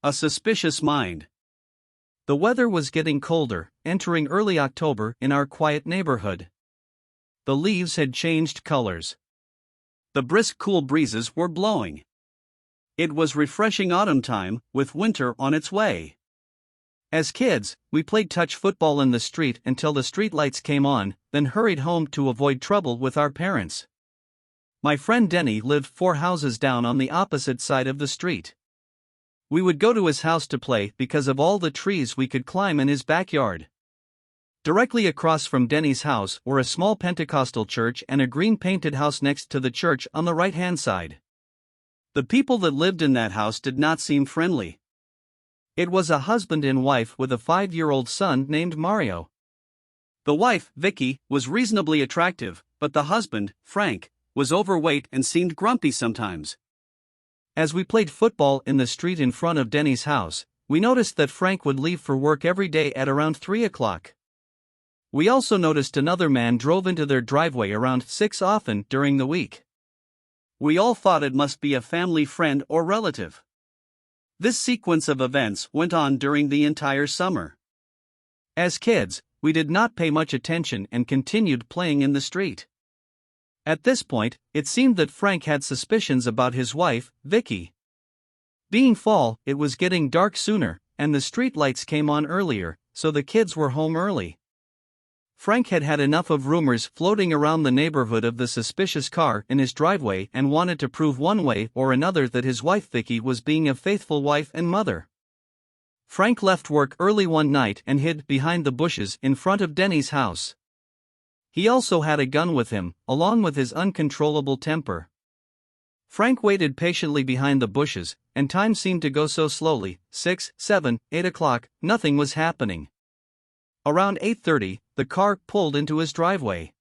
A suspicious mind. The weather was getting colder, entering early October in our quiet neighborhood. The leaves had changed colors. The brisk cool breezes were blowing. It was refreshing autumn time, with winter on its way. As kids, we played touch football in the street until the street lights came on, then hurried home to avoid trouble with our parents. My friend Denny lived 4 houses down on the opposite side of the street. We would go to his house to play because of all the trees we could climb in his backyard. Directly across from Denny's house were a small Pentecostal church and a green-painted house next to the church on the right-hand side. The people that lived in that house did not seem friendly. It was a husband and wife with a 5-year-old son named Mario. The wife, Vicky, was reasonably attractive, but the husband, Frank, was overweight and seemed grumpy sometimes. As we played football in the street in front of Denny's house, we noticed that Frank would leave for work every day at around 3 o'clock. We also noticed another man drove into their driveway around 6 often during the week. We all thought it must be a family friend or relative. This sequence of events went on during the entire summer. As kids, we did not pay much attention and continued playing in the street. At this point, it seemed that Frank had suspicions about his wife, Vicky. Being fall, it was getting dark sooner, and the street lights came on earlier, so the kids were home early. Frank had had enough of rumors floating around the neighborhood of the suspicious car in his driveway and wanted to prove one way or another that his wife Vicky was being a faithful wife and mother. Frank left work early one night and hid behind the bushes in front of Denny's house. He also had a gun with him, along with his uncontrollable temper. Frank waited patiently behind the bushes, and time seemed to go so slowly. 6, 7, 8 o'clock, nothing was happening. Around 8:30, the car pulled into his driveway.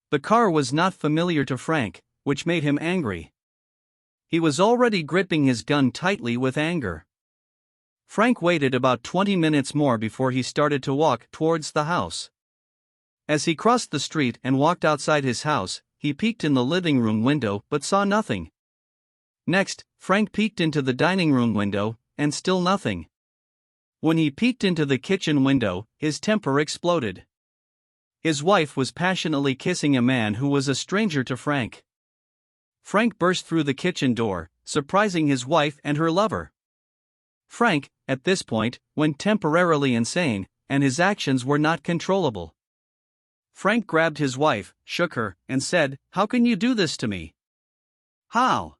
The car was not familiar to Frank, which made him angry. He was already gripping his gun tightly with anger. Frank waited about 20 minutes more before he started to walk towards the house. As he crossed the street and walked outside his house, he peeked in the living room window but saw nothing. Next, Frank peeked into the dining room window, and still nothing. When he peeked into the kitchen window, his temper exploded. His wife was passionately kissing a man who was a stranger to Frank. Frank burst through the kitchen door, surprising his wife and her lover. Frank, at this point, went temporarily insane, and his actions were not controllable. Frank grabbed his wife, shook her, and said, "How can you do this to me?" "How?"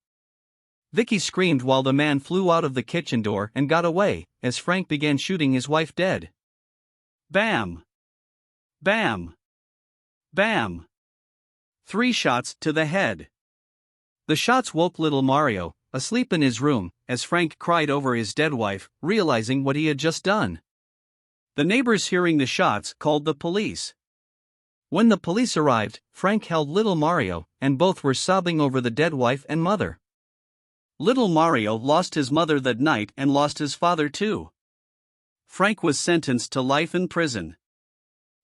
Vicky screamed while the man flew out of the kitchen door and got away, as Frank began shooting his wife dead. Bam! Bam! Bam! 3 shots to the head. The shots woke little Mario, asleep in his room, as Frank cried over his dead wife, realizing what he had just done. The neighbors hearing the shots called the police. When the police arrived, Frank held little Mario, and both were sobbing over the dead wife and mother. Little Mario lost his mother that night and lost his father too. Frank was sentenced to life in prison.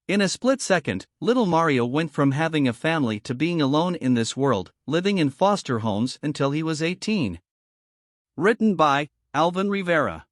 In a split second, little Mario went from having a family to being alone in this world, living in foster homes until he was 18. Written by Alvin Rivera.